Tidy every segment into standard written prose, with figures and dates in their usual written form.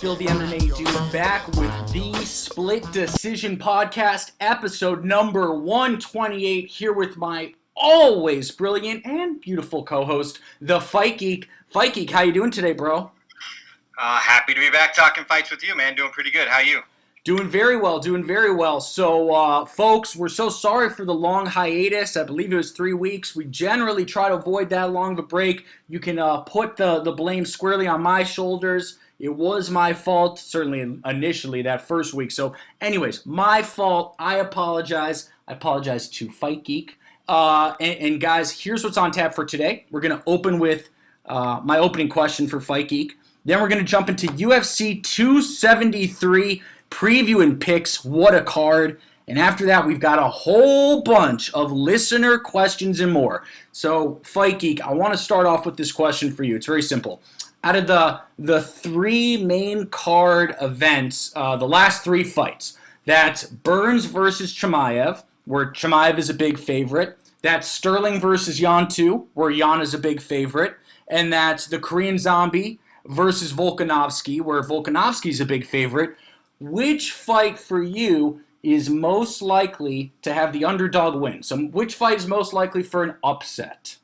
Phil the MMA Dude back with the Split Decision Podcast, episode number 128, here with my always brilliant and beautiful co-host, the Fight Geek. Fight Geek, how you doing today, bro? Happy to be back talking fights with you, man. Doing pretty good. How you? Doing very well. So, folks, we're so sorry for the long hiatus. I believe it was 3 weeks. We generally try to avoid that long of a break. You can put the blame squarely on my shoulders. It was my fault, certainly initially that first week. So, anyways, my fault. I apologize. I apologize to Fight Geek. And guys, here's what's on tap for today. We're going to open with my opening question for Fight Geek. Then we're going to jump into UFC 273 preview and picks. What a card. And after that, we've got a whole bunch of listener questions and more. So, Fight Geek, I want to start off with this question for you. It's very simple. Out of the three main card events, the last three fights, that's Burns versus Chimaev, where Chimaev is a big favorite. That's Sterling versus Yan 2, where Yan is a big favorite. And that's the Korean Zombie versus Volkanovski, where Volkanovski is a big favorite. Which fight for you is most likely to have the underdog win? So which fight is most likely for an upset?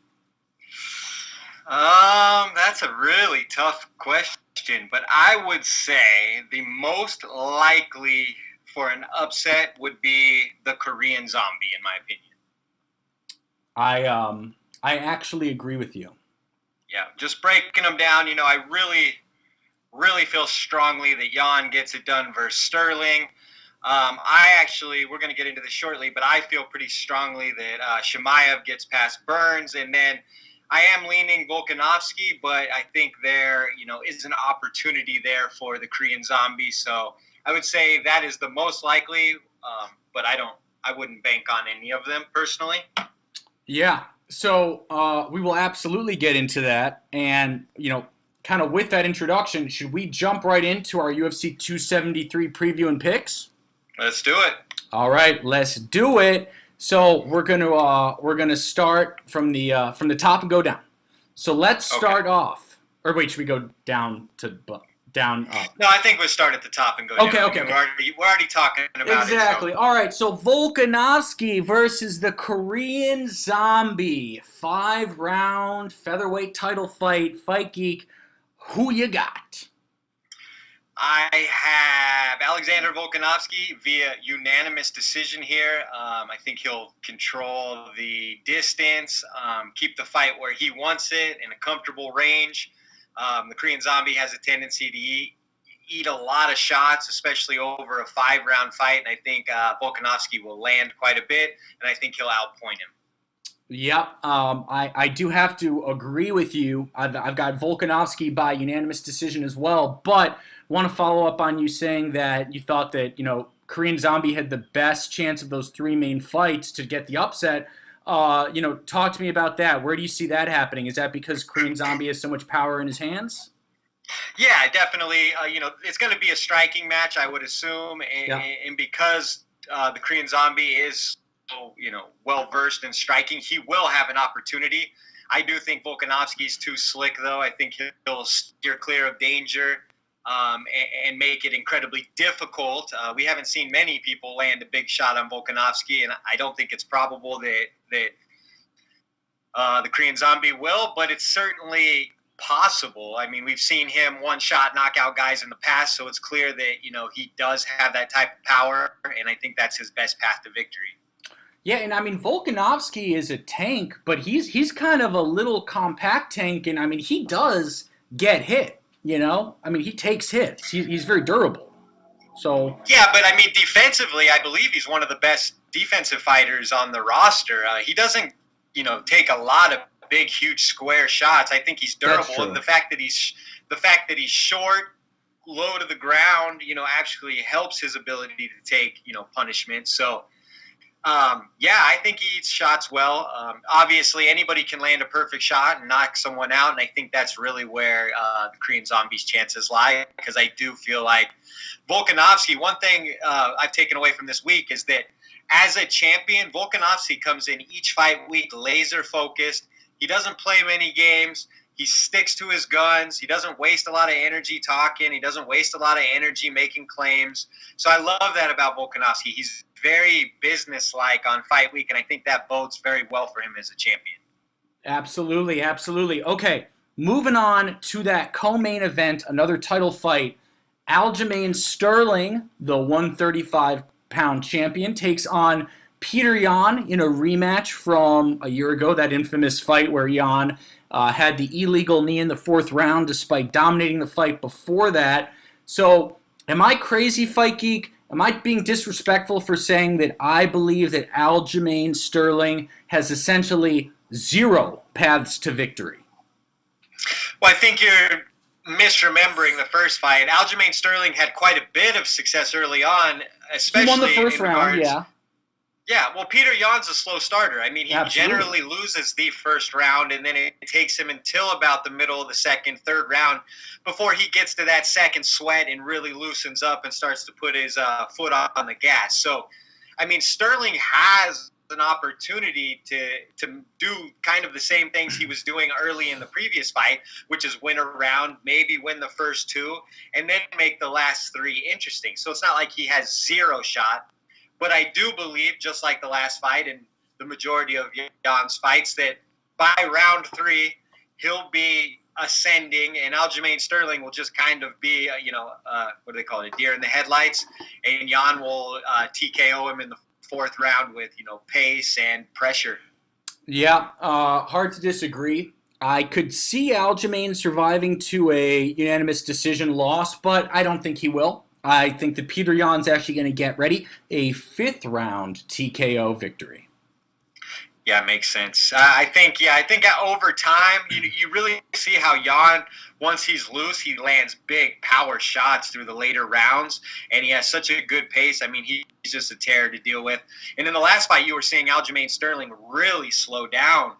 That's a really tough question, but I would say the most likely for an upset would be the Korean Zombie, in my opinion. I actually agree with you. Yeah, just breaking them down, I really feel strongly that Yan gets it done versus Sterling. We're going to get into this shortly, but I feel pretty strongly that Chimaev gets past Burns, and then I am leaning Volkanovski, but I think there, is an opportunity there for the Korean Zombie. So I would say that is the most likely, but I wouldn't bank on any of them personally. Yeah. So we will absolutely get into that. And, kind of with that introduction, should we jump right into our UFC 273 preview and picks? Let's do it. All right, let's do it. So we're gonna start from the top and go down. So let's start off. Or wait, should we go down up? No, I think we'll start at the top and go down. Okay. We're already talking about it. Exactly. So. All right. So Volkanovski versus the Korean Zombie, 5-round featherweight title fight. Fight Geek, who you got? I have Alexander Volkanovski via unanimous decision here. I think he'll control the distance, keep the fight where he wants it in a comfortable range. The Korean Zombie has a tendency to eat a lot of shots, especially over a 5-round fight, and I think Volkanovski will land quite a bit, and I think he'll outpoint him. Yep, I do have to agree with you. I've got Volkanovski by unanimous decision as well, but want to follow up on you saying that you thought that, Korean Zombie had the best chance of those three main fights to get the upset. Talk to me about that. Where do you see that happening? Is that because Korean Zombie has so much power in his hands? Yeah, definitely. It's going to be a striking match, I would assume, and because the Korean Zombie is well-versed in striking, he will have an opportunity. I do think Volkanovski's too slick, though. I think he'll steer clear of danger and make it incredibly difficult. We haven't seen many people land a big shot on Volkanovski, and I don't think it's probable that the Korean Zombie will, but it's certainly possible. I mean, we've seen him one-shot knock out guys in the past, so it's clear that, he does have that type of power, and I think that's his best path to victory. Yeah, and I mean, Volkanovski is a tank, but he's kind of a little compact tank, and I mean, he does get hit, I mean, he takes hits. He's very durable. So yeah, but I mean, defensively, I believe he's one of the best defensive fighters on the roster. He doesn't, take a lot of big, huge square shots. I think he's durable, and the fact that he's short, low to the ground, actually helps his ability to take, punishment. So. I think he eats shots well. Obviously, anybody can land a perfect shot and knock someone out, and I think that's really where the Korean Zombie's chances lie, because I do feel like Volkanovski, one thing I've taken away from this week is that as a champion, Volkanovski comes in each fight week laser-focused. He doesn't play many games. He sticks to his guns. He doesn't waste a lot of energy talking. He doesn't waste a lot of energy making claims. So I love that about Volkanovski. He's very businesslike on fight week, and I think that bodes very well for him as a champion. Absolutely, absolutely. Okay, moving on to that co-main event, another title fight. Aljamain Sterling, the 135-pound champion, takes on Peter Yan in a rematch from a year ago, that infamous fight where Yan had the illegal knee in the 4th round despite dominating the fight before that. So, am I crazy, Fight Geek? Am I being disrespectful for saying that I believe that Aljamain Sterling has essentially 0 paths to victory? Well, I think you're misremembering the first fight. Aljamain Sterling had quite a bit of success early on, especially he won the first round, yeah. Yeah, well, Peter Yan's a slow starter. I mean, he Absolutely. generally loses the first round, and then it takes him until about the middle of the second, third round before he gets to that second sweat and really loosens up and starts to put his foot on the gas. So, I mean, Sterling has an opportunity to do kind of the same things he was doing early in the previous fight, which is win a round, maybe win the first 2, and then make the last 3 interesting. So it's not like he has 0 shot. But I do believe, just like the last fight and the majority of Jan's fights, that by round 3, he'll be ascending, and Aljamain Sterling will just kind of be, what do they call it, a deer in the headlights, and Jan will TKO him in the 4th round with, pace and pressure. Yeah, hard to disagree. I could see Aljamain surviving to a unanimous decision loss, but I don't think he will. I think that Peter Yan's actually going to get ready a 5th round TKO victory. Yeah, makes sense. I think over time, you really see how Yan, once he's loose, he lands big power shots through the later rounds, and he has such a good pace. I mean, he's just a terror to deal with. And in the last fight, you were seeing Aljamain Sterling really slow down.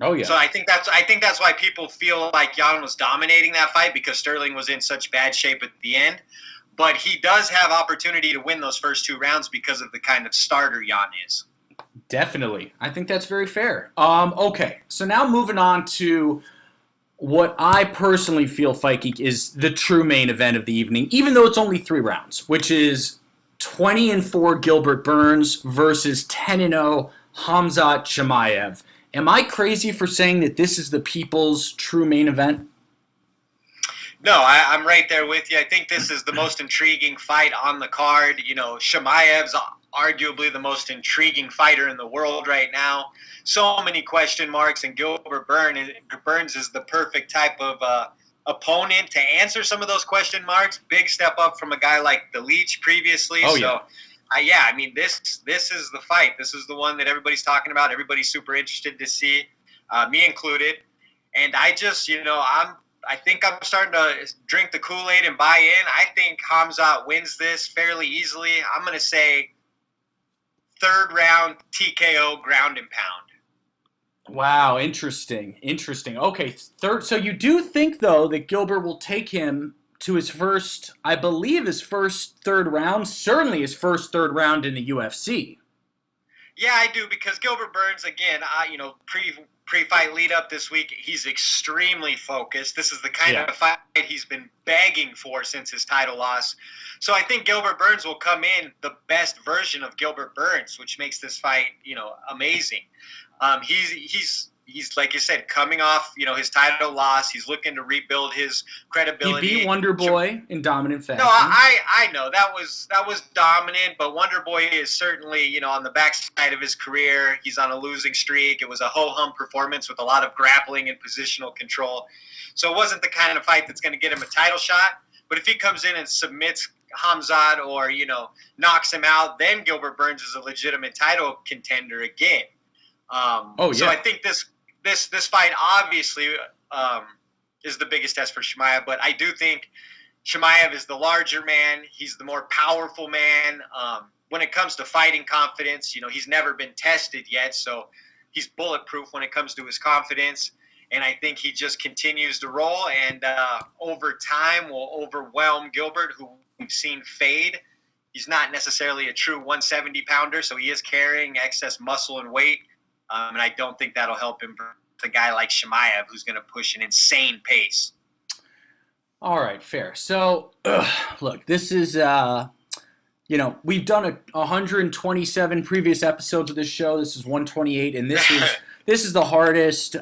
Oh yeah. So I think that's why people feel like Yan was dominating that fight, because Sterling was in such bad shape at the end. But he does have opportunity to win those first 2 rounds because of the kind of starter Yan is. Definitely. I think that's very fair. Okay, so now moving on to what I personally feel, Fight Geek, is the true main event of the evening, even though it's only 3 rounds, which is 20-4 Gilbert Burns versus 10-0 Khamzat Chimaev. Am I crazy for saying that this is the people's true main event? No, I'm right there with you. I think this is the most intriguing fight on the card. Chimaev's arguably the most intriguing fighter in the world right now. So many question marks, and Gilbert Burns is the perfect type of opponent to answer some of those question marks. Big step up from a guy like the Leech previously. Oh, yeah. I mean, this is the fight. This is the one that everybody's talking about. Everybody's super interested to see, me included. And I just, I think I'm starting to drink the Kool-Aid and buy in. I think Khamzat wins this fairly easily. I'm going to say 3rd round TKO ground and pound. Wow, interesting. Okay, so you do think, though, that Gilbert will take him to his first, I believe his first 3rd round, certainly his first 3rd round in the UFC. Yeah, I do, because Gilbert Burns, again, pre-fight lead-up this week, he's extremely focused. This is the kind of fight he's been begging for since his title loss. So I think Gilbert Burns will come in the best version of Gilbert Burns, which makes this fight, amazing. He's like you said, coming off, his title loss. He's looking to rebuild his credibility. He beat Wonder Boy in dominant fashion. No, I know that was dominant, but Wonder Boy is certainly, on the backside of his career. He's on a losing streak. It was a ho-hum performance with a lot of grappling and positional control. So it wasn't the kind of fight that's going to get him a title shot. But if he comes in and submits Khamzat or, knocks him out, then Gilbert Burns is a legitimate title contender again. So I think this fight obviously is the biggest test for Chimaev, but I do think Chimaev is the larger man. He's the more powerful man. When it comes to fighting confidence, he's never been tested yet, so he's bulletproof when it comes to his confidence. And I think he just continues to roll, and over time will overwhelm Gilbert, who we've seen fade. He's not necessarily a true 170-pounder, so he is carrying excess muscle and weight. And I don't think that'll help him a guy like Chimaev who's going to push an insane pace. All right, fair. So, look, this is, we've done 127 previous episodes of this show. This is 128, and this is the hardest.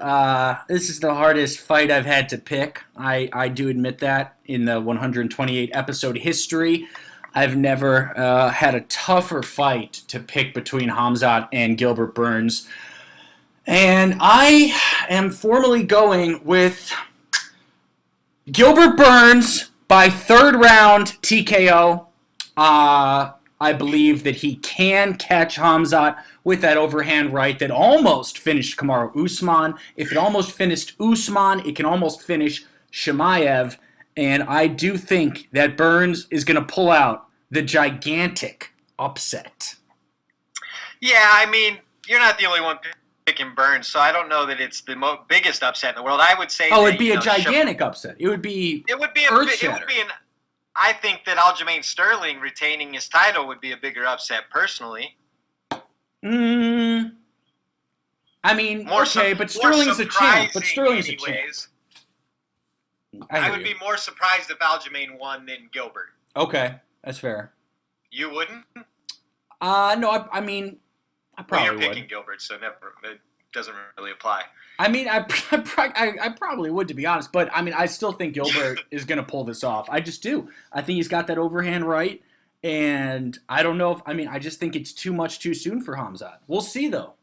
This is the hardest fight I've had to pick. I do admit that in the 128 episode history. I've never had a tougher fight to pick between Khamzat and Gilbert Burns. And I am formally going with Gilbert Burns by third round TKO. I believe that he can catch Khamzat with that overhand right that almost finished Kamaru Usman. If it almost finished Usman, it can almost finish Chimaev. And I do think that Burns is going to pull out the gigantic upset. Yeah, I mean, you're not the only one picking Burns, so I don't know that it's the biggest upset in the world. I would say it'd be a gigantic upset. It would be earth-shattering. I think that Aljamain Sterling retaining his title would be a bigger upset, personally. I mean, but Sterling's a champ. But Sterling's a champ. I would be more surprised if Aljamain won than Gilbert. Okay, that's fair. You wouldn't? No, I mean, I probably would. You're picking Gilbert, so it doesn't really apply. I mean, I probably would, to be honest. But, I mean, I still think Gilbert is going to pull this off. I just do. I think he's got that overhand right. And I don't know I just think it's too much too soon for Khamzat. We'll see, though.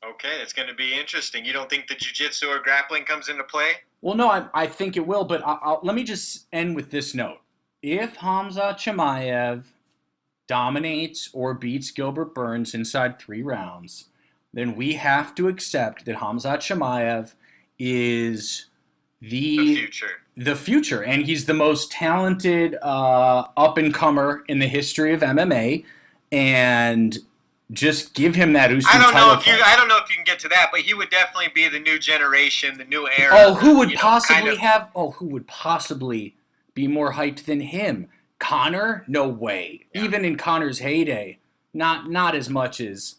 Okay, it's going to be interesting. You don't think the jiu-jitsu or grappling comes into play? Well, no, I think it will. But let me just end with this note. If Khamzat Chimaev dominates or beats Gilbert Burns inside 3 rounds, then we have to accept that Khamzat Chimaev is the future. And he's the most talented up-and-comer in the history of MMA. And just give him that Usman title fight. I don't know if you can get to that, but he would definitely be the new generation, the new era. Oh, who would possibly be more hyped than him? Conor? No way. Yeah. Even in Conor's heyday, not as much as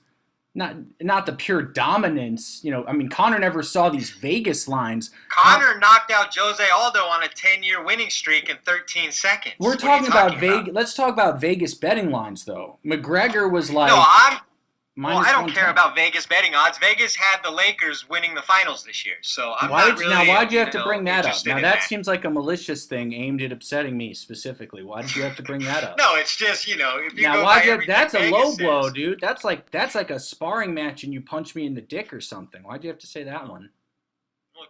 not the pure dominance. Conor never saw these Vegas lines. Conor knocked out Jose Aldo on a 10-year winning streak in 13 seconds. We're talking about Vegas. Let's talk about Vegas betting lines, though. McGregor was like... No, I don't care about Vegas betting odds. Vegas had the Lakers winning the finals this year, so why'd you have to bring that up? Now that seems like a malicious thing aimed at upsetting me specifically. Why did you have to bring that up? No, it's just if you now, go by that's a Vegas low blow, dude. That's like a sparring match and you punch me in the dick or something. Why'd you have to say that one? Look,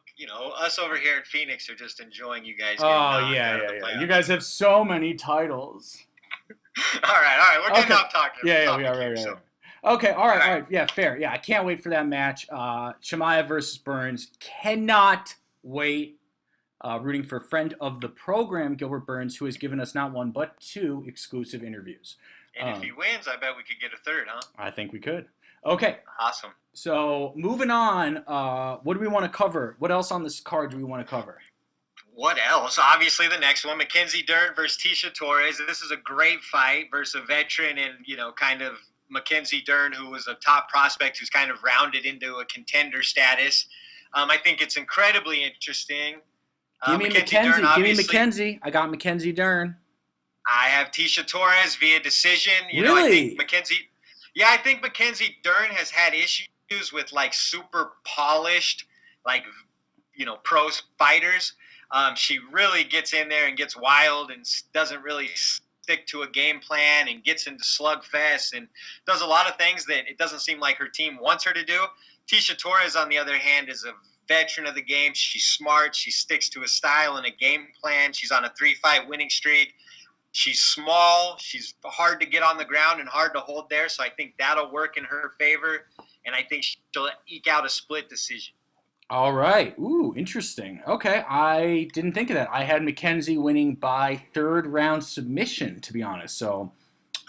us over here in Phoenix are just enjoying you guys. Oh yeah. You guys have so many titles. all right. We're getting off talking. Yeah, we are. Right. Okay, all right. Yeah, fair. Yeah, I can't wait for that match. Chimaev versus Burns. Cannot wait. Rooting for friend of the program, Gilbert Burns, who has given us not 1 but 2 exclusive interviews. And if he wins, I bet we could get a 3rd, huh? I think we could. Okay. Awesome. So, moving on, what do we want to cover? What else on this card do we want to cover? What else? Obviously, the next one, Mackenzie Dern versus Tisha Torres. This is a great fight versus a veteran and, kind of Mackenzie Dern, who was a top prospect who's kind of rounded into a contender status. I think it's incredibly interesting. Give me Mackenzie. I got Mackenzie Dern. I have Tisha Torres via decision. Really? I think Mackenzie Dern has had issues with super polished, pro fighters. She really gets in there and gets wild and doesn't really stick to a game plan and gets into slugfest and does a lot of things that it doesn't seem like her team wants her to do. Tisha Torres, on the other hand, is a veteran of the game. She's smart. She sticks to a style and a game plan. She's on a 3-fight winning streak. She's small. She's hard to get on the ground and hard to hold there. So I think that'll work in her favor. And I think she'll eke out a split decision. All right. Ooh, interesting. Okay, I didn't think of that. I had Mackenzie winning by 3rd round submission, to be honest. So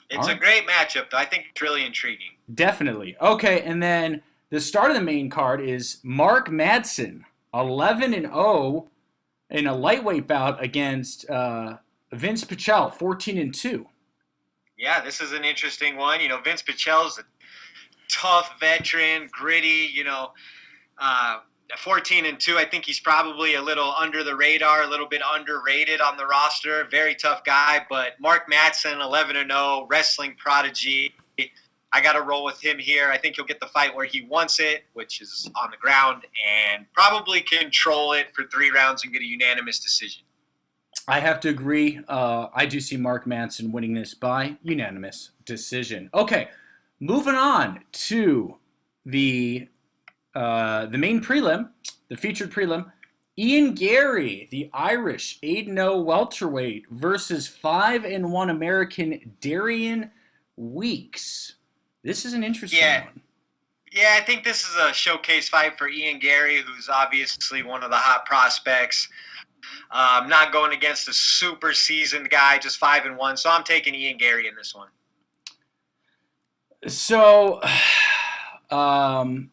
it's a great matchup, though. I think it's really intriguing. Definitely. Okay, and then the start of the main card is Mark Madsen, 11-0 in a lightweight bout against Vince Pichel, 14-2. Yeah, this is an interesting one. Vince Pichel's a tough veteran, gritty, 14-2. I think he's probably a little under the radar, a little bit underrated on the roster. Very tough guy, but Mark Madsen, 11-0, wrestling prodigy. I got to roll with him here. I think he'll get the fight where he wants it, which is on the ground, and probably control it for 3 rounds and get a unanimous decision. I have to agree. I do see Mark Madsen winning this by unanimous decision. Okay, moving on to the main prelim, the featured prelim. Ian Gary, the Irish 8-0 welterweight versus 5-1 American Darian Weeks. This is an interesting one. Yeah, I think this is a showcase fight for Ian Gary, who's obviously one of the hot prospects. Not going against a super seasoned guy, just 5-1. So I'm taking Ian Gary in this one. So, I'm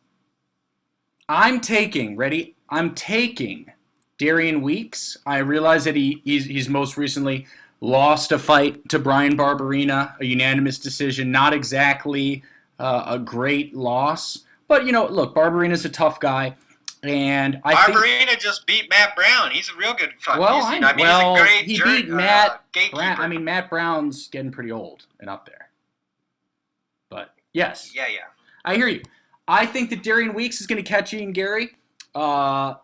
taking Darian Weeks. I realize that he's most recently lost a fight to Brian Barberena, a unanimous decision. Not exactly a great loss. But, look, Barberena's a tough guy. And Barberena just beat Matt Brown. He's a real good fighter. He beat Matt Brown. I mean, Matt Brown's getting pretty old and up there. But, yes. Yeah. I hear you. I think that Darian Weeks is going to catch Ian Gary. I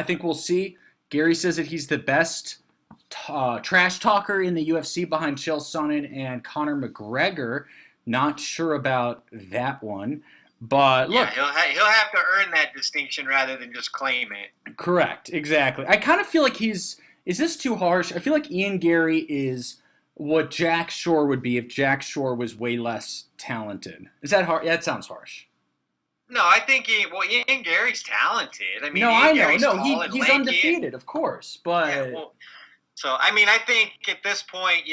think we'll see. Gary says that he's the best trash talker in the UFC behind Chael Sonnen and Conor McGregor. Not sure about that one. But look, he'll have to earn that distinction rather than just claim it. Correct, exactly. I kind of feel like is this too harsh? I feel like Ian Gary is what Jack Shore would be if Jack Shore was way less talented. Is that hard? Yeah, that sounds harsh. No, I think Ian Gary's talented. I mean, he's undefeated, of course, but. Yeah, I think at this point,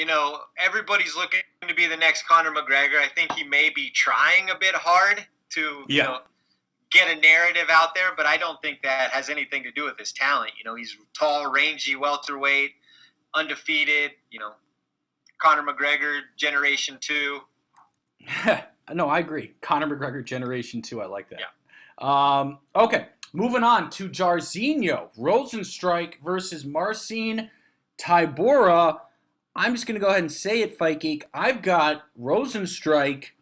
everybody's looking to be the next Conor McGregor. I think he may be trying a bit hard to get a narrative out there, but I don't think that has anything to do with his talent. He's tall, rangy, welterweight, undefeated. Conor McGregor, Generation 2. No, I agree. Conor McGregor, Generation 2. I like that. Yeah. Okay, moving on to Jarzinio, Rosenstrike versus Marcin, Tybora. I'm just going to go ahead and say it, Fight Geek. I've got Rosenstrike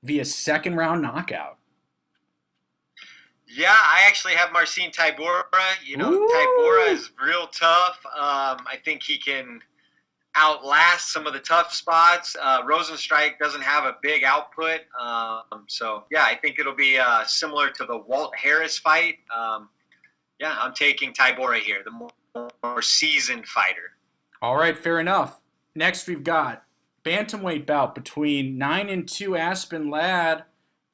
via second round knockout. Yeah, I actually have Marcin Tybora. Tybora is real tough. I think he can outlast some of the tough spots. Rosenstrike doesn't have a big output. I think it'll be similar to the Walt Harris fight. I'm taking Tybora here, the more seasoned fighter. All right, fair enough. Next, we've got bantamweight bout between 9-2 Aspen Ladd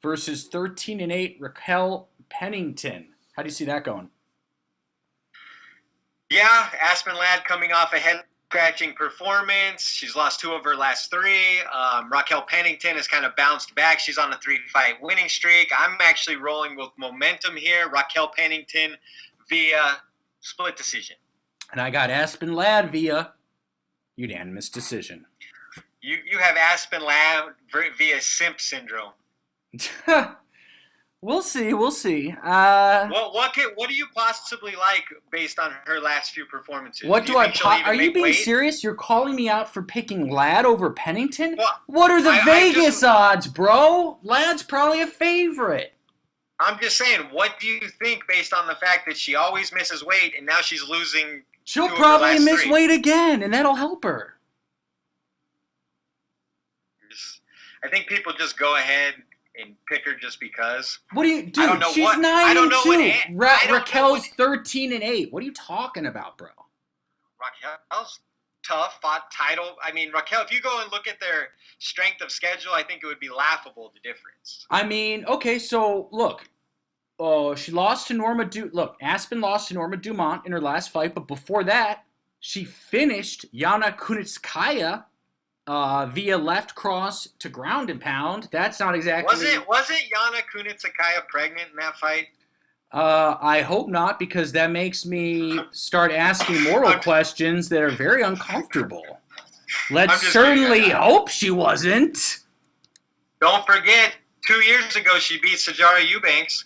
versus 13-8 Raquel Pennington. How do you see that going? Yeah, Aspen Ladd coming off a head-scratching performance. She's lost 2 of her last 3. Raquel Pennington has kind of bounced back. She's on a 3-fight winning streak. I'm actually rolling with momentum here. Raquel Pennington via split decision. And I got Aspen Ladd via unanimous decision. You have Aspen Ladd via simp syndrome. We'll see. What do you possibly like based on her last few performances? Are you being serious? You're calling me out for picking Ladd over Pennington? What are the Vegas odds, bro? Ladd's probably a favorite. I'm just saying, what do you think based on the fact that she always misses weight and now she's losing? She'll probably miss weight again, and that'll help her. I think people just go ahead and pick her just because. What do you do? She's 9-2. Raquel's 13-8. What are you talking about, bro? Raquel's tough, fought title. I mean, Raquel, if you go and look at their strength of schedule, I think it would be laughable, the difference. I mean, okay, so look. She lost to Norma Aspen lost to Norma Dumont in her last fight, but before that, she finished Yana Kunitskaya via left cross to ground and pound. That's not exactly. Wasn't Yana Kunitskaya pregnant in that fight? I hope not, because that makes me start asking moral questions that are very uncomfortable. Let's certainly hope she wasn't. Don't forget, 2 years ago she beat Sajara Eubanks.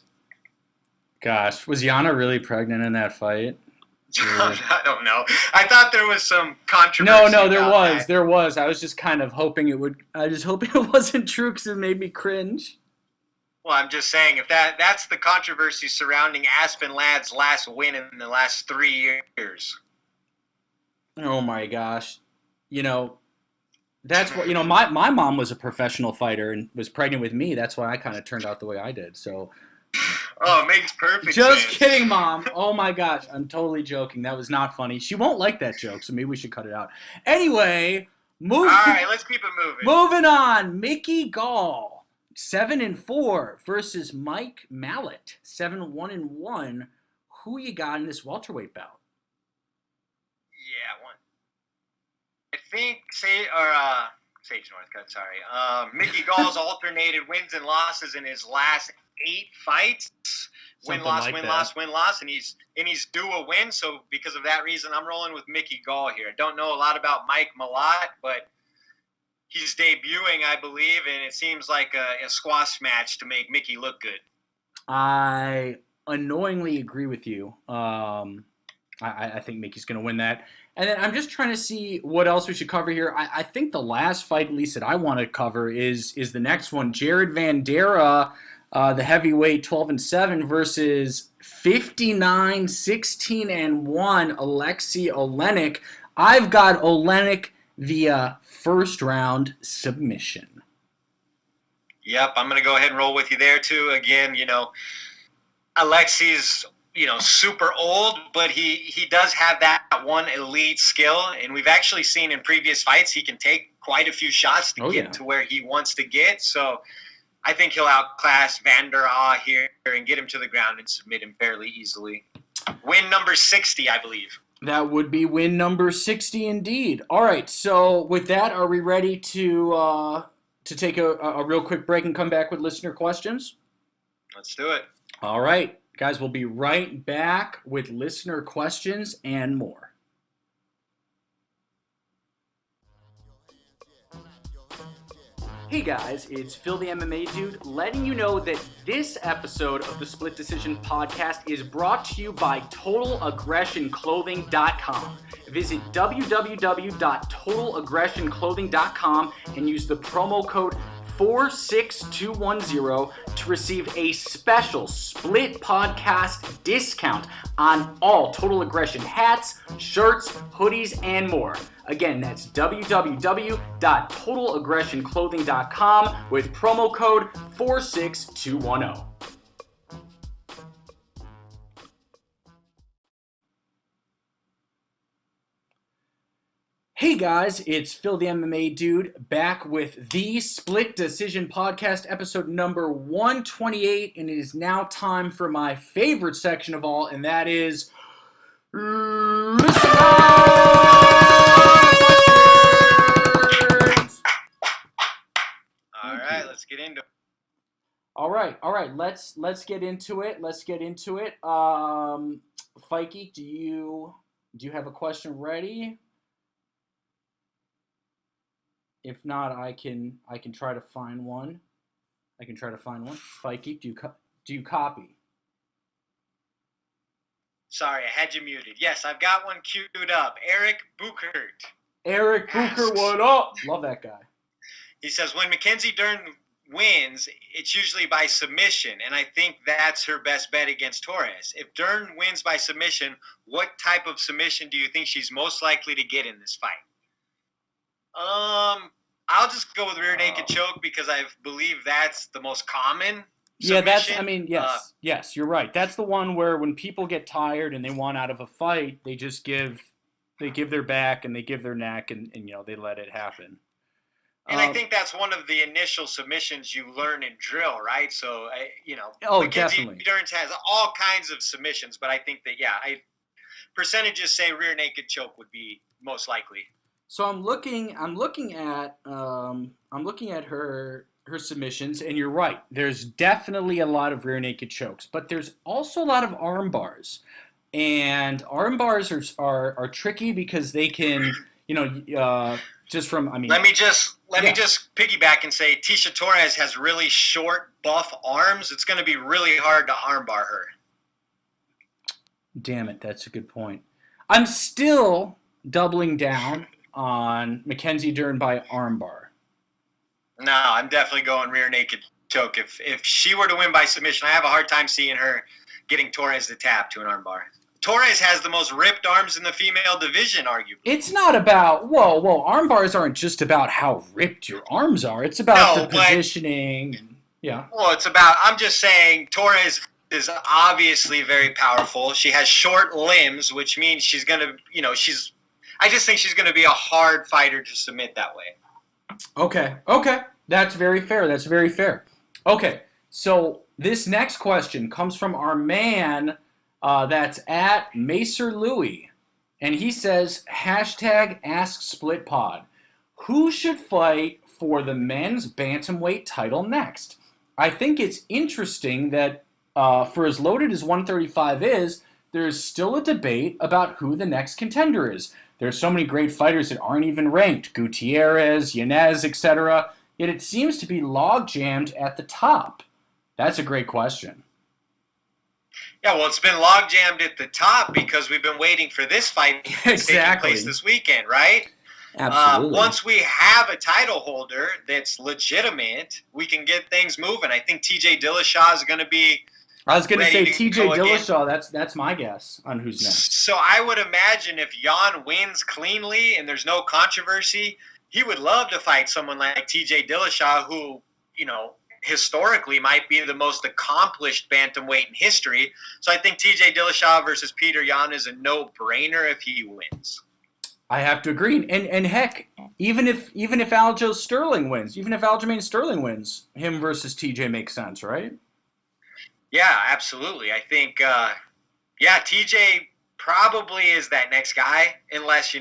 Gosh, was Yana really pregnant in that fight? I don't know. I thought there was some controversy. No, there was. That. There was. I was just kind of hoping it would. I just hoping it wasn't true because it made me cringe. Well, I'm just saying, if that's the controversy surrounding Aspen Ladd's last win in the last 3 years. Oh my gosh. That's what, my mom was a professional fighter and was pregnant with me. That's why I kind of turned out the way I did. So. Oh, it makes perfect sense. Just kidding, Mom. Oh my gosh. I'm totally joking. That was not funny. She won't like that joke, so maybe we should cut it out. Anyway, all right, let's keep it moving. Moving on. Mickey Gall, 7-4 versus Mike Mallet, 7-1-1. Who you got in this welterweight bout? Yeah, one. I think Sage Northcutt. Sorry. Mickey Gall's alternated wins and losses in his last 8 fights. Win loss, and he's due a win. So because of that reason, I'm rolling with Mickey Gall here. I don't know a lot about Mike Malott, but he's debuting, I believe, and it seems like a squash match to make Mickey look good. I annoyingly agree with you. I think Mickey's going to win that. And then I'm just trying to see what else we should cover here. I think the last fight, at least that I want to cover, is the next one. Jared Vandera, the heavyweight, 12-7 versus 59-16-1 Alexei Olenek. I've got Olenek via first round submission. Yep, I'm going to go ahead and roll with you there too. Again, Alexei's super old, but he does have that one elite skill, and we've actually seen in previous fights he can take quite a few shots to get to where he wants to get. So I think he'll outclass Vandera here and get him to the ground and submit him fairly easily. Win number 60, I believe. That would be win number 60 indeed. All right, so with that, are we ready to take a real quick break and come back with listener questions? Let's do it. All right. Guys, we'll be right back with listener questions and more. Hey guys, it's Phil the MMA Dude letting you know that this episode of the Split Decision Podcast is brought to you by TotalAggressionClothing.com. Visit www.TotalAggressionClothing.com and use the promo code 46210 to receive a special Split Podcast discount on all Total Aggression hats, shirts, hoodies, and more. Again, that's www.TotalAggressionClothing.com with promo code 46210. Hey guys, it's Phil the MMA Dude back with the Split Decision Podcast, episode number 128, and it is now time for my favorite section of all, and that is Listener Questions! Alright, let's get into it. Alright, let's get into it. Fikey, do you have a question ready? If not, I can try to find one. Fikey, do you copy? Sorry, I had you muted. Yes, I've got one queued up. Eric Buchert. Eric Bucher, what up? Love that guy. He says, when Mackenzie Dern wins, it's usually by submission, and I think that's her best bet against Torres. If Dern wins by submission, what type of submission do you think she's most likely to get in this fight? I'll just go with rear naked choke because I believe that's the most common submission. Yes, you're right. That's the one where when people get tired and they want out of a fight, they just give their back and they give their neck and they let it happen. And I think that's one of the initial submissions you learn in drill, right? So, Mackenzie Dern has all kinds of submissions, but I think that, percentages say rear naked choke would be most likely. So I'm looking at her submissions, and you're right. There's definitely a lot of rear naked chokes, but there's also a lot of arm bars, and arm bars are tricky because they can, Let me just piggyback and say Tisha Torres has really short, buff arms. It's going to be really hard to armbar her. Damn it, that's a good point. I'm still doubling down on Mackenzie Dern by armbar. No, I'm definitely going rear naked choke. If she were to win by submission, I have a hard time seeing her getting Torres to tap to an armbar. Torres has the most ripped arms in the female division, arguably. It's not about, whoa, arm bars aren't just about how ripped your arms are. It's about the positioning. Yeah. Well, I'm just saying Torres is obviously very powerful. She has short limbs, which means she's going to, I just think she's going to be a hard fighter to submit that way. Okay. That's very fair. Okay, so this next question comes from our man that's at Macer Louie. And he says, #AskSplitPod. Who should fight for the men's bantamweight title next? I think it's interesting that for as loaded as 135 is, there's still a debate about who the next contender is. There's so many great fighters that aren't even ranked. Gutierrez, Yanez, etc. Yet it seems to be log-jammed at the top. That's a great question. Yeah, well, it's been log-jammed at the top because we've been waiting for this fight taking place this weekend, right? Absolutely. Once we have a title holder that's legitimate, we can get things moving. I think TJ Dillashaw is going to be I was going to say TJ Dillashaw. That's my guess on who's next. So I would imagine if Jan wins cleanly and there's no controversy, he would love to fight someone like TJ Dillashaw, who, historically might be the most accomplished bantamweight in history. So I think TJ Dillashaw versus Peter Yan is a no-brainer if he wins. I have to agree. And heck, even if Aljamain Sterling wins, him versus TJ makes sense, right? Yeah, absolutely. I think, TJ probably is that next guy, unless,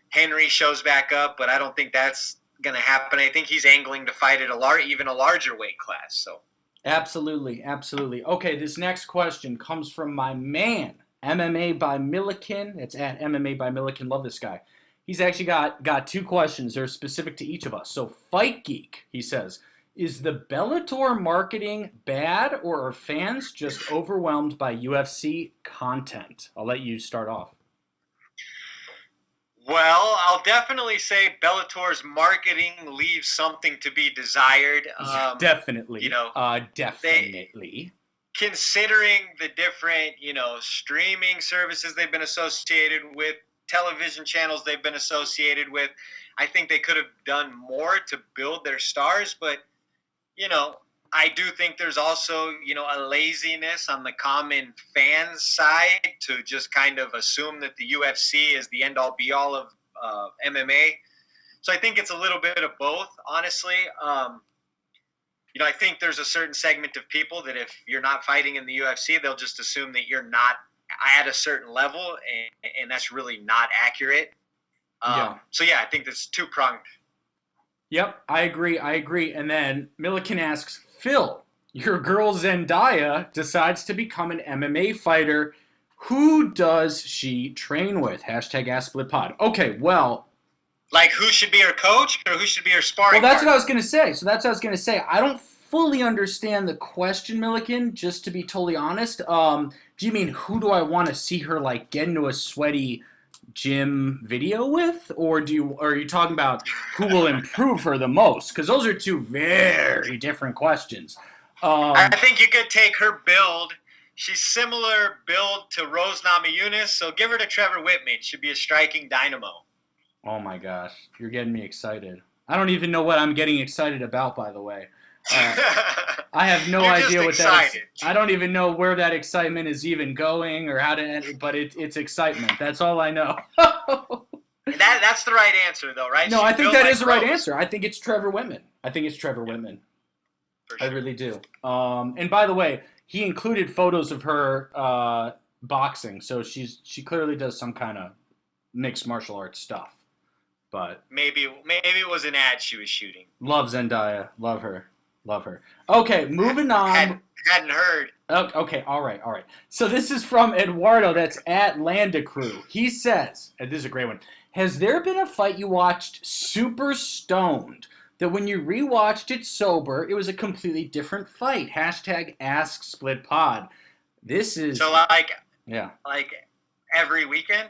Henry shows back up, but I don't think that's going to happen. I think he's angling to fight at even a larger weight class. So Absolutely. Okay, this next question comes from my man, MMA by Milliken. It's at MMA by Milliken. Love this guy. He's actually got two questions. They're specific to each of us. So Fight Geek, he says, is the Bellator marketing bad, or are fans just overwhelmed by UFC content? I'll let you start off. Well, I'll definitely say Bellator's marketing leaves something to be desired. Definitely. Definitely. Considering the different, streaming services they've been associated with, television channels they've been associated with, I think they could have done more to build their stars. But, I do think there's also, a laziness on the common fan side to just kind of assume that the UFC is the end-all be-all of MMA. So I think it's a little bit of both, honestly. I think there's a certain segment of people that if you're not fighting in the UFC, they'll just assume that you're not at a certain level, and that's really not accurate. So, I think that's two-pronged. Yep, I agree. And then Milliken asks, Phil, your girl Zendaya decides to become an MMA fighter. Who does she train with? #AskSplitPod. Okay, well. Like, who should be her coach or who should be her sparring partner? What I was going to say. I don't fully understand the question, Milliken, just to be totally honest. Do you mean who do I want to see her, get into a sweaty gym video with? Or are you talking about who will improve her the most? Because those are two very different questions. I think you could take her build. She's similar build to Rose Namajunas, so give her to Trevor Whitman. She'd be a striking dynamo. Oh my gosh, you're getting me excited. I don't even know what I'm getting excited about, by the way. I have no idea what that is. I don't even know where that excitement is even going or how to end, but it's excitement. That's all I know. That's the right answer, though, right? No, I think that is the right answer. I think it's Trevor Whitman. I really do. And by the way, he included photos of her boxing, so she clearly does some kind of mixed martial arts stuff. But maybe it was an ad she was shooting. Love Zendaya. Love her. Okay, moving on. Hadn't heard. Okay, all right. So this is from Eduardo, that's at Landacrew. He says, and this is a great one, has there been a fight you watched super stoned that when you rewatched it sober, it was a completely different fight? #AskSplitPod. This is... So, Yeah. like every weekend.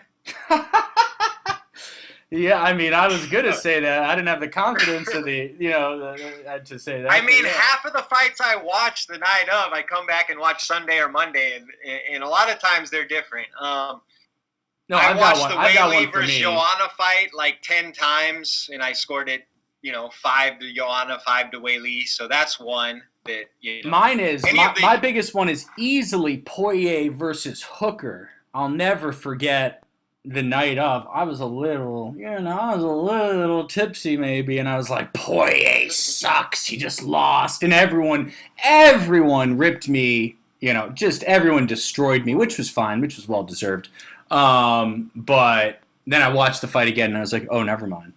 Yeah, I mean, I was gonna say that. I didn't have the confidence of to say that. I mean, yeah. half of the fights I watch the night of, I come back and watch Sunday or Monday, and a lot of times they're different. No, I I've got watched one. the I've got Weili one for versus me. Joanna fight like 10 times, and I scored it, 5 to Joanna, 5 to Weili. So that's one that, Mine is my biggest one is easily Poirier versus Hooker. I'll never forget the night of. I was a little tipsy maybe, and I was like, Poirier sucks. He just lost, and everyone ripped me. Just everyone destroyed me, which was fine, which was well deserved. But then I watched the fight again, and I was like, oh, never mind.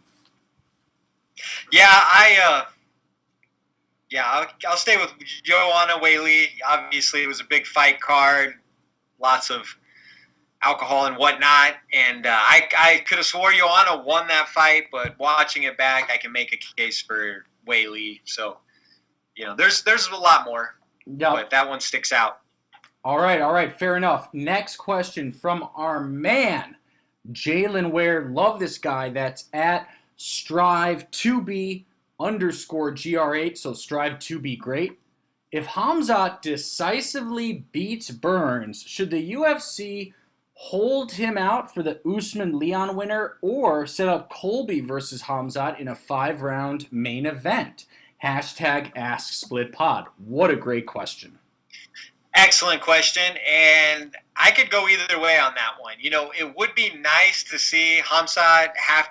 Yeah, I'll stay with Joanna Weili. Obviously, it was a big fight card, lots of alcohol and whatnot, and I could have swore Joanna won that fight, but watching it back, I can make a case for Weili. So, there's a lot more, but that one sticks out. All right, fair enough. Next question from our man, Jalen Ware. Love this guy. That's at strive2b_GR8, so strive to be great. If Khamzat decisively beats Burns, should the UFC hold him out for the Usman-Leon winner or set up Colby versus Khamzat in a 5-round main event? #AskSplitPod. What a great question. Excellent question, and I could go either way on that one. It would be nice to see Khamzat have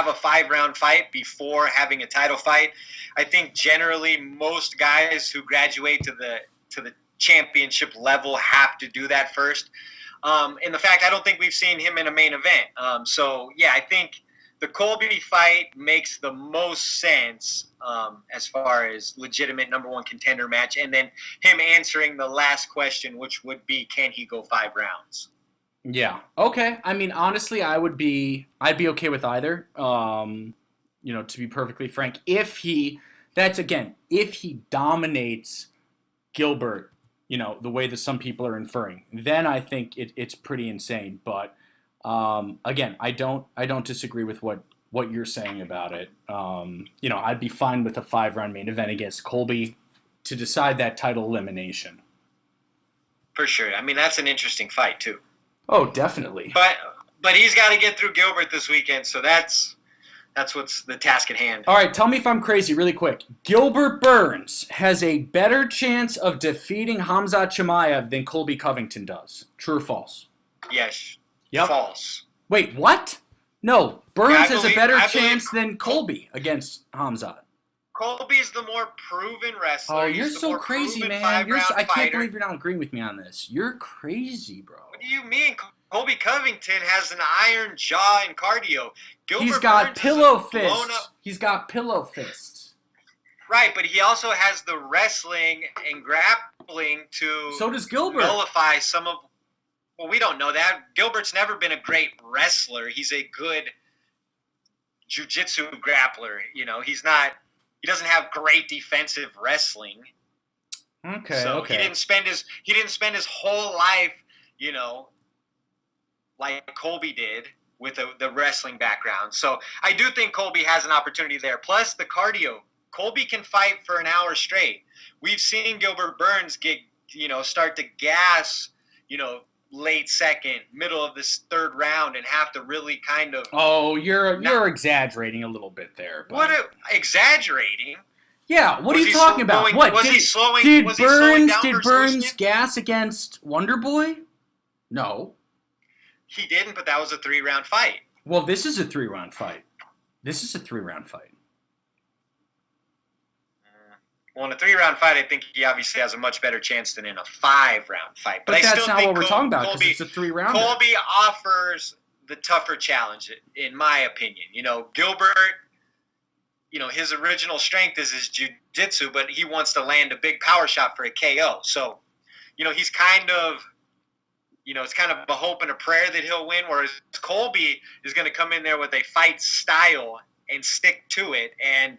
a 5-round fight before having a title fight. I think generally most guys who graduate to the championship level have to do that first. In the fact, I don't think we've seen him in a main event. So yeah, I think the Colby fight makes the most sense as far as legitimate number one contender match, and then him answering the last question, which would be, can he go 5 rounds? Yeah. Okay. I mean, honestly, I'd be okay with either. To be perfectly frank, if he dominates Gilbert, the way that some people are inferring, then I think it's pretty insane. But again, I don't disagree with what you're saying about it. I'd be fine with a 5-round main event against Colby to decide that title elimination. For sure. I mean, that's an interesting fight too. Oh, definitely. But he's got to get through Gilbert this weekend, so that's what's the task at hand. All right, tell me if I'm crazy really quick. Gilbert Burns has a better chance of defeating Khamzat Chimaev than Colby Covington does. True or false? Yes. Yep. False. Wait, what? No, Burns has a better chance than Colby against Khamzat. Colby's the more proven wrestler. Oh, you're so crazy, man. I can't believe you're not agreeing with me on this. You're crazy, bro. What do you mean? Colby Covington has an iron jaw and cardio. He's got pillow fists. He's got pillow fists. Right, but he also has the wrestling and grappling to so does Gilbert. Nullify some of. Well, we don't know that. Gilbert's never been a great wrestler. He's a good jiu-jitsu grappler. He's not. He doesn't have great defensive wrestling. Okay. So okay. He didn't spend his whole life, like Colby did with the wrestling background. So I do think Colby has an opportunity there. Plus the cardio. Colby can fight for an hour straight. We've seen Gilbert Burns start to gas, late second, middle of this 3rd round, and have to really kind of. Oh, you're exaggerating a little bit there. But... exaggerating? Yeah, what are you talking about? Did Burns gas against Wonderboy? No. He didn't, but that was a 3-round fight. Well, this is a 3-round fight. Well, in a 3-round fight, I think he obviously has a much better chance than in a 5-round fight. But that's not what we're talking about, because it's a 3-rounder. Colby offers the tougher challenge, in my opinion. Gilbert, his original strength is his jiu-jitsu, but he wants to land a big power shot for a KO. So, he's kind of, it's kind of a hope and a prayer that he'll win, whereas Colby is going to come in there with a fight style and stick to it. And,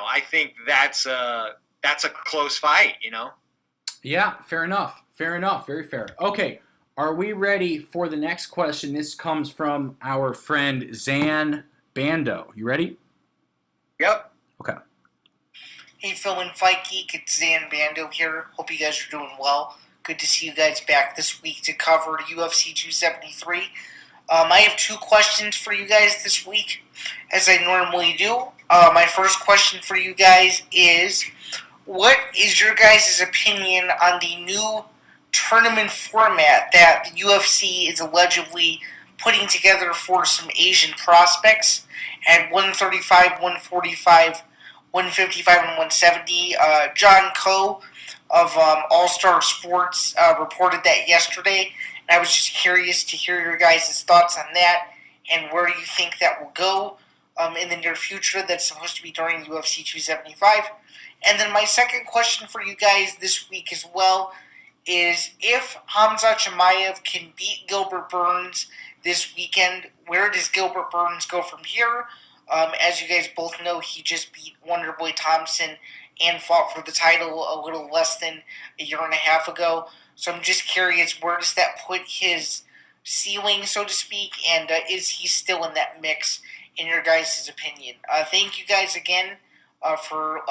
I think that's a close fight, Yeah, fair enough. Very fair. Okay, Are we ready for the next question? This comes from our friend Zan Bando. You ready? Yep. Okay. Hey, Phil and Fight Geek, it's Zan Bando here. Hope you guys are doing well. Good to see you guys back this week to cover UFC 273. I have 2 questions for you guys this week, as I normally do. My first question for you guys is, what is your guys' opinion on the new tournament format that the UFC is allegedly putting together for some Asian prospects at 135, 145, 155, and 170? John Coe of All Star Sports reported that yesterday, and I was just curious to hear your guys' thoughts on that and where you think that will go in the near future. That's supposed to be during UFC 275. And then my second question for you guys this week as well is, if Hamza Chimaev can beat Gilbert Burns this weekend, where does Gilbert Burns go from here? As you guys both know, he just beat Wonderboy Thompson and fought for the title a little less than a year and a half ago. So I'm just curious, where does that put his ceiling, so to speak, and is he still in that mix, in your guys' opinion? Thank you guys again for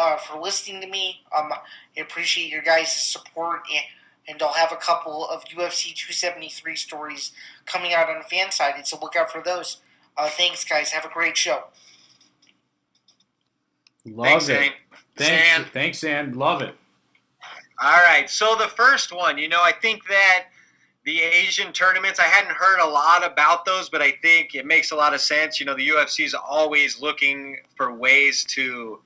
listening to me. I appreciate your guys' support, and I'll have a couple of UFC 273 stories coming out on Fansided, so look out for those. Thanks, guys. Have a great show. Love it. Thanks, Zan. Love it. All right. So the first one, I think that the Asian tournaments, I hadn't heard a lot about those, but I think it makes a lot of sense. The UFC is always looking for ways to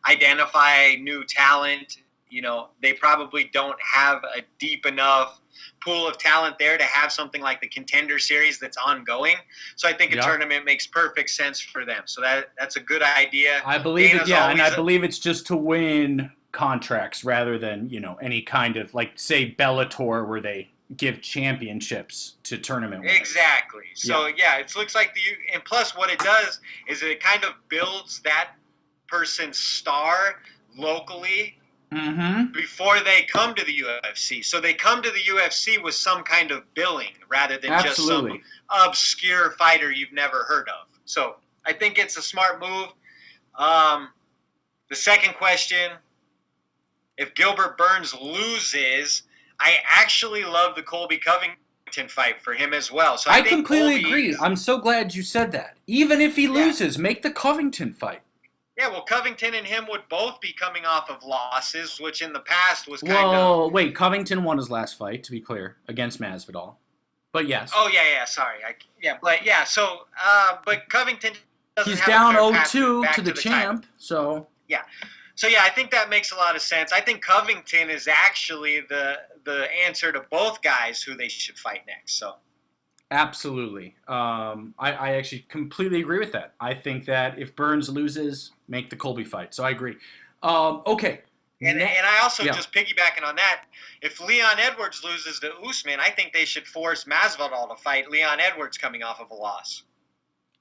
identify new talent. They probably don't have a deep enough pool of talent there to have something like the Contender Series that's ongoing. So I think a tournament makes perfect sense for them. So that's a good idea. I believe and I believe it's just to win contracts rather than, any kind of, like, say, Bellator, where they give championships to tournament winners. Exactly. So, it looks like and plus what it does is it kind of builds that person's star locally before they come to the UFC. So they come to the UFC with some kind of billing rather than just some obscure fighter you've never heard of. So I think it's a smart move. The second question, if Gilbert Burns loses, I actually love the Colby Covington fight for him as well. So I think completely agree. I'm so glad you said that. Even if he loses, make the Covington fight. Yeah, well, Covington and him would both be coming off of losses, which in the past was kind of... Well, wait, Covington won his last fight, to be clear, against Masvidal. But yes. Oh, yeah, sorry. But Covington doesn't He's have down a path 0-2 to the title. champ, so... Yeah. So, I think that makes a lot of sense. I think Covington is actually the answer to both guys who they should fight next, so... Absolutely. I actually completely agree with that. I think that if Burns loses, make the Colby fight. So I agree. Okay. And I also, just piggybacking on that, if Leon Edwards loses to Usman, I think they should force Masvidal to fight Leon Edwards coming off of a loss.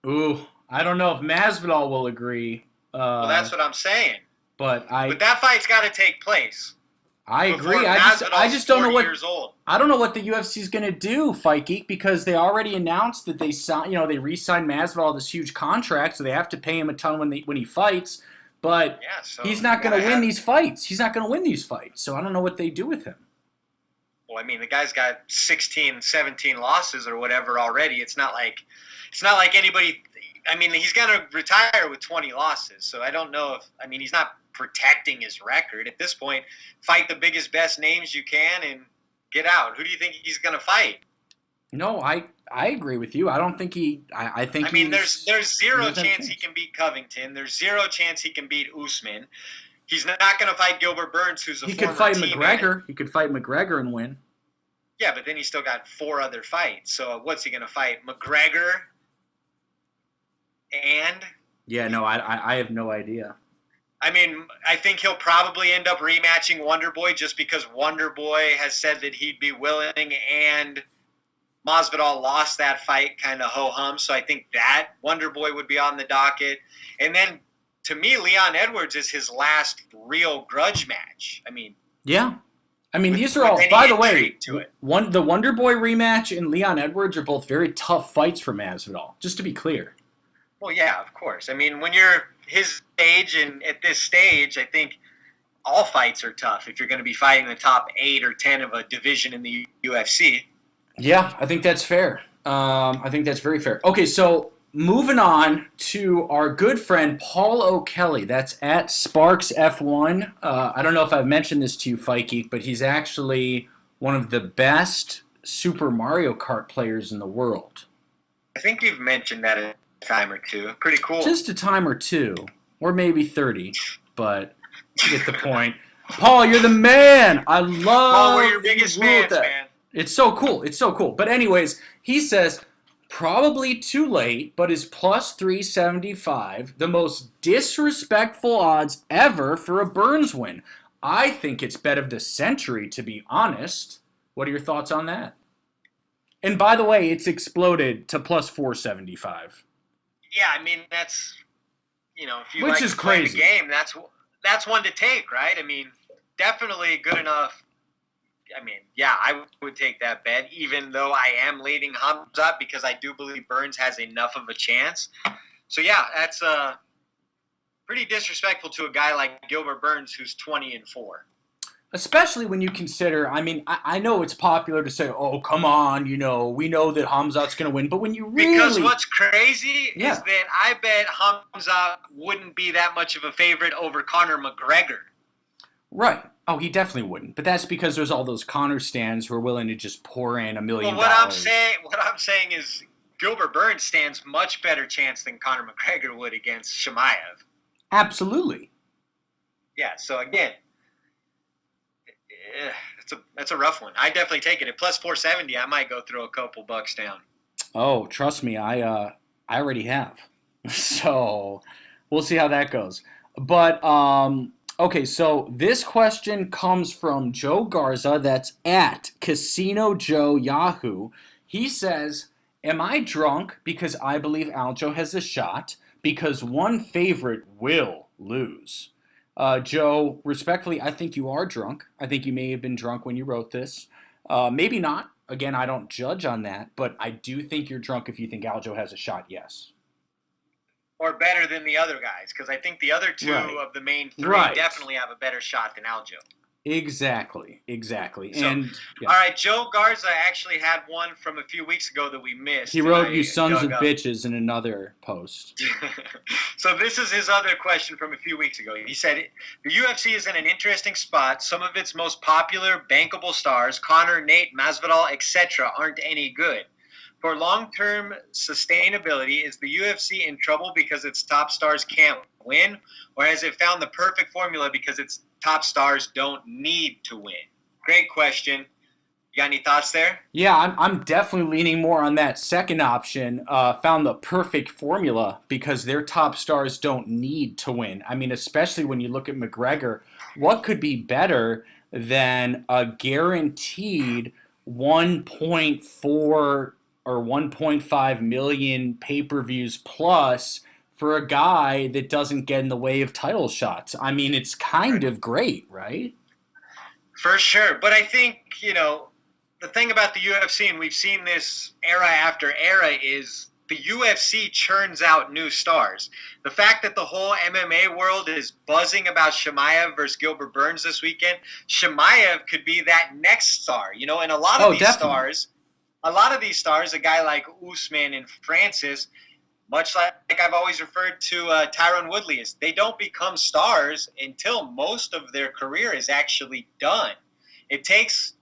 Ooh, I don't know if Masvidal will agree. Well, that's what I'm saying. But that fight's got to take place. I agree. I just don't know I don't know what the UFC is going to do, Fight Geek, because they already announced that they re-signed Masvidal this huge contract, so they have to pay him a ton when he fights. But he's not going to win these fights. He's not going to win these fights. So I don't know what they do with him. Well, I mean, the guy's got 16, 17 losses or whatever already. It's not like anybody. I mean, he's going to retire with 20 losses. So I don't know he's not protecting his record at this point. Fight the biggest, best names you can and get out. Who do you think he's going to fight? No, I agree with you. I don't think he. I think. There's zero chance he can beat Covington. There's zero chance he can beat Usman. He's not going to fight Gilbert Burns, who's he could fight McGregor. He could fight McGregor and win. Yeah, but then he's still got 4 other fights. So what's he going to fight? McGregor and? Yeah, no, I have no idea. I mean, I think he'll probably end up rematching Wonderboy just because Wonderboy has said that he'd be willing, and Masvidal lost that fight kind of ho-hum, so I think that Wonderboy would be on the docket. And then, to me, Leon Edwards is his last real grudge match. I mean... Yeah. I mean, these are all, by the way, to it. The Wonder Boy rematch and Leon Edwards are both very tough fights for Masvidal, just to be clear. Well, yeah, of course. I mean, when you're his age and at this stage, I think all fights are tough if you're going to be fighting the top 8 or 10 of a division in the UFC. Yeah, I think that's fair. I think that's very fair. Okay, so moving on to our good friend Paul O'Kelly. That's at Sparks F1. I don't know if I've mentioned this to you, Fight Geek, but he's actually one of the best Super Mario Kart players in the world. I think you've mentioned that a time or two. Pretty cool. Just a time or two, or maybe 30, but you get the point. Paul, you're the man. I love. Paul, we're your biggest fans, man. It's so cool. It's so cool. But anyways, he says probably too late, but is plus 375, the most disrespectful odds ever for a Burns win. I think it's bet of the century, to be honest. What are your thoughts on that? And by the way, it's exploded to plus 475. Yeah, I mean, that's, if you Which like is to play crazy. the game, that's one to take, right? I mean, definitely good enough. I mean, yeah, I would take that bet, even though I am leading Hamzat because I do believe Burns has enough of a chance. So, yeah, that's pretty disrespectful to a guy like Gilbert Burns who's 20-4. Especially when you consider, I mean, I know it's popular to say, oh, come on, we know that Hamzat's going to win. But when you really... Because what's crazy is that I bet Hamzat wouldn't be that much of a favorite over Conor McGregor. Right. Oh, he definitely wouldn't. But that's because there's all those Conor stans who are willing to just pour in $1 million. Well, what I'm saying is Gilbert Burns stands much better chance than Conor McGregor would against Chimaev. Absolutely. Yeah, so again... That's a rough one. I definitely take it. At plus 470, I might go throw a couple bucks down. Oh, trust me, I already have. So we'll see how that goes. But okay, so this question comes from Joe Garza. That's at Casino Joe Yahoo. He says, "Am I drunk because I believe Aljo has a shot? Because one favorite will lose." Joe, respectfully, I think you are drunk. I think you may have been drunk when you wrote this. Maybe not. Again, I don't judge on that, but I do think you're drunk if you think Aljo has a shot, yes. Or better than the other guys, because I think the other two of the main three definitely have a better shot than Aljo. Exactly. So, all right, Joe Garza actually had one from a few weeks ago that we missed. He wrote, "You sons of bitches," in another post. So this is his other question from a few weeks ago. He said, "The UFC is in an interesting spot. Some of its most popular, bankable stars, Conor, Nate, Masvidal, etc., aren't any good. For long-term sustainability, is the UFC in trouble because its top stars can't win, or has it found the perfect formula because its top stars don't need to win?" Great question. You got any thoughts there? Yeah, I'm definitely leaning more on that second option. Found the perfect formula because their top stars don't need to win. I mean, especially when you look at McGregor, what could be better than a guaranteed 1.4 or 1.5 million pay-per-views plus for a guy that doesn't get in the way of title shots? I mean, it's kind of great, right? For sure. But I think, the thing about the UFC, and we've seen this era after era, is the UFC churns out new stars. The fact that the whole MMA world is buzzing about Chimaev versus Gilbert Burns this weekend, Chimaev could be that next star, and a lot of these stars, a guy like Usman and Francis, much like I've always referred to Tyron Woodley, is they don't become stars until most of their career is actually done. It takes,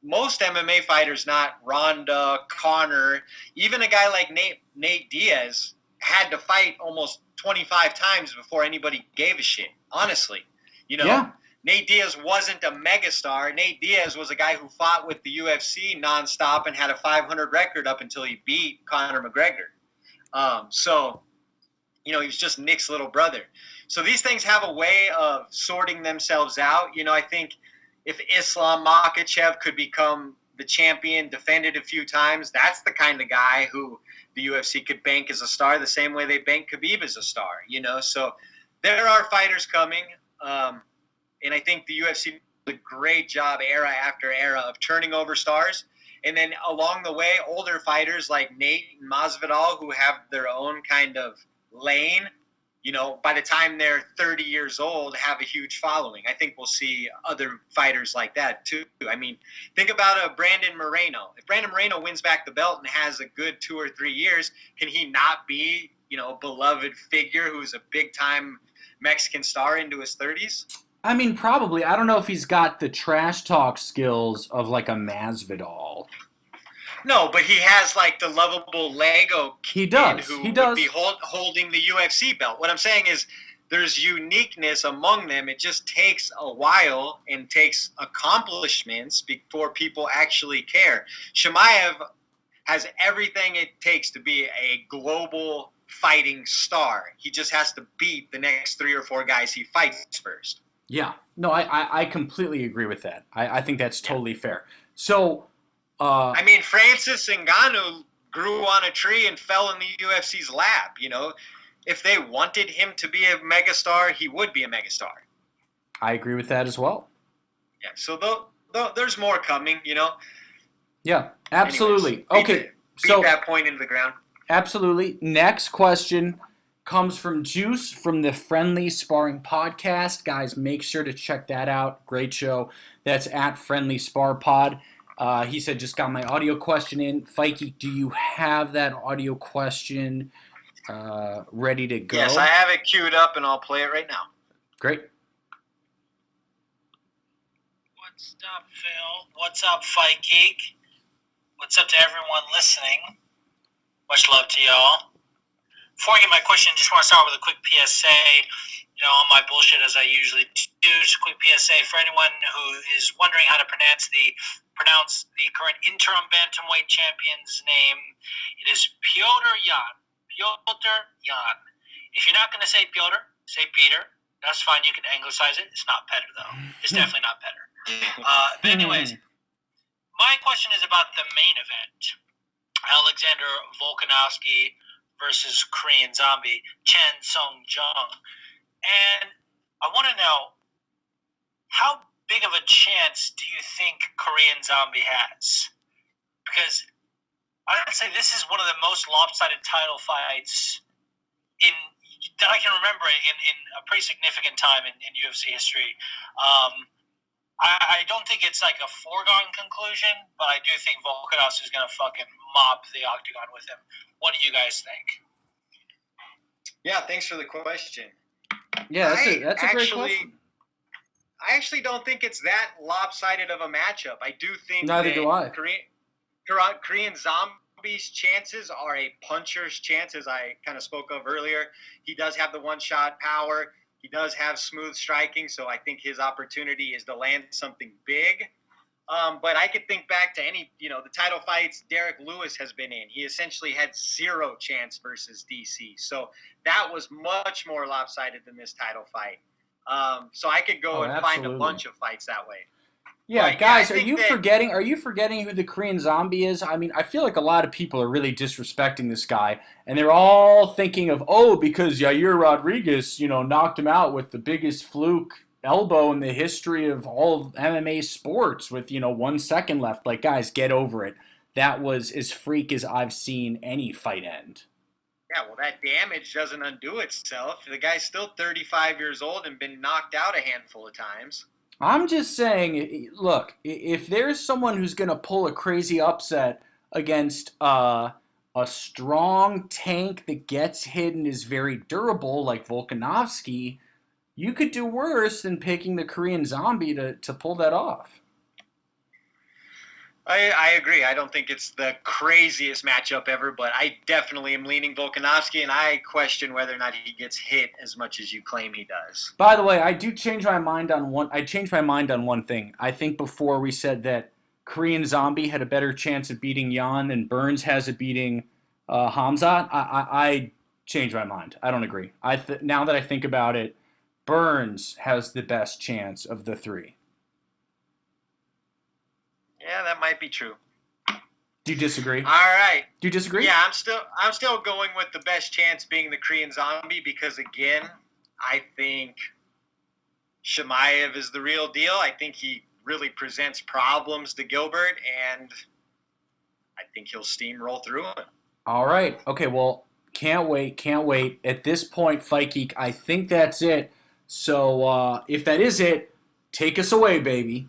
most MMA fighters, not Ronda, Conor, even a guy like Nate Diaz had to fight almost 25 times before anybody gave a shit, honestly. Nate Diaz wasn't a megastar. Nate Diaz was a guy who fought with the UFC nonstop and had a 500 record up until he beat Conor McGregor. He was just Nick's little brother. So these things have a way of sorting themselves out. I think if Islam Makhachev could become the champion, defended a few times, that's the kind of guy who the UFC could bank as a star the same way they bank Khabib as a star, So there are fighters coming, and I think the UFC a great job era after era of turning over stars. And then along the way, older fighters like Nate and Masvidal, who have their own kind of lane, by the time they're 30 years old, have a huge following. I think we'll see other fighters like that too. I mean, think about a Brandon Moreno. If Brandon Moreno wins back the belt and has a good 2 or 3 years, can he not be, a beloved figure who's a big-time Mexican star into his 30s? I mean, probably. I don't know if he's got the trash talk skills of like a Masvidal. No, but he has like the lovable Lego kid who would be holding the UFC belt. What I'm saying is there's uniqueness among them. It just takes a while and takes accomplishments before people actually care. Chimaev has everything it takes to be a global fighting star. He just has to beat the next 3 or 4 guys he fights first. Yeah. No, I completely agree with that. I think that's totally fair. So... I mean, Francis Ngannou grew on a tree and fell in the UFC's lap, If they wanted him to be a megastar, he would be a megastar. I agree with that as well. Yeah, so there's more coming, Yeah, absolutely. Anyways, beat that point into the ground. Absolutely. Next question comes from Juice from the Friendly Sparring Podcast. Guys, make sure to check that out. Great show. That's at Friendly Spar Pod. He said, just got my audio question in. Fikey, do you have that audio question ready to go? Yes, I have it queued up, and I'll play it right now. Great. What's up, Phil? What's up, Fight Geek? What's up to everyone listening? Much love to y'all. Before I get my question, just want to start with a quick PSA. On my bullshit as I usually do. Just a quick PSA for anyone who is wondering how to pronounce the current interim bantamweight champion's name. It is Piotr Jan. Piotr Jan. If you're not going to say Piotr, say Peter. That's fine. You can anglicize it. It's not better, though. It's definitely not better. But anyways, my question is about the main event. Alexander Volkanovski versus Korean Zombie, Chen Sung-jung. And I want to know, how big of a chance do you think Korean Zombie has? Because I'd say this is one of the most lopsided title fights that I can remember in a pretty significant time in UFC history. I don't think it's like a foregone conclusion, but I do think Volkanovski is going to fucking mop the octagon with him. What do you guys think? Yeah, thanks for the question. Yeah, that's a great question. I actually don't think it's that lopsided of a matchup. I do think neither do I. Korean Zombie's chances are a puncher's chance, as I kind of spoke of earlier. He does have the one-shot power. He does have smooth striking, so I think his opportunity is to land something big. But I could think back to the title fights Derek Lewis has been in. He essentially had 0 chance versus DC. So that was much more lopsided than this title fight. So I could go and find a bunch of fights that way. Yeah, but guys, are you forgetting who the Korean Zombie is? I mean, I feel like a lot of people are really disrespecting this guy, and they're all thinking of, because Yair Rodriguez, knocked him out with the biggest fluke elbow in the history of all of MMA sports with, 1 second left. Like, guys, get over it. That was as freak as I've seen any fight end. Yeah, well, that damage doesn't undo itself. The guy's still 35 years old and been knocked out a handful of times. I'm just saying, look, if there's someone who's going to pull a crazy upset against a strong tank that gets hit and is very durable like Volkanovski, you could do worse than picking the Korean Zombie to pull that off. I agree. I don't think it's the craziest matchup ever, but I definitely am leaning Volkanovski, and I question whether or not he gets hit as much as you claim he does. By the way, I changed my mind on one thing. I think before we said that Korean Zombie had a better chance of beating Jan than Burns has of beating Hamzat. I changed my mind. I don't agree. Now that I think about it, Burns has the best chance of the 3. Yeah, that might be true. Do you disagree? All right. Do you disagree? Yeah, I'm still going with the best chance being the Korean Zombie because, again, I think Chimaev is the real deal. I think he really presents problems to Gilbert, and I think he'll steamroll through him. All right. Okay, well, can't wait. At this point, Fight Geek, I think that's it. So if that is it, take us away, baby.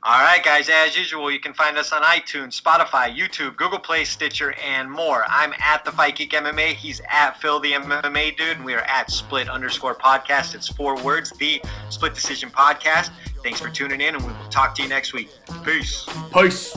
All right, guys, as usual, you can find us on iTunes, Spotify, YouTube, Google Play, Stitcher, and more. I'm at the Fight Geek MMA. He's at Phil the MMA Dude, and we are at Split_podcast. It's 4 words, the Split Decision Podcast. Thanks for tuning in, and we will talk to you next week. Peace. Peace.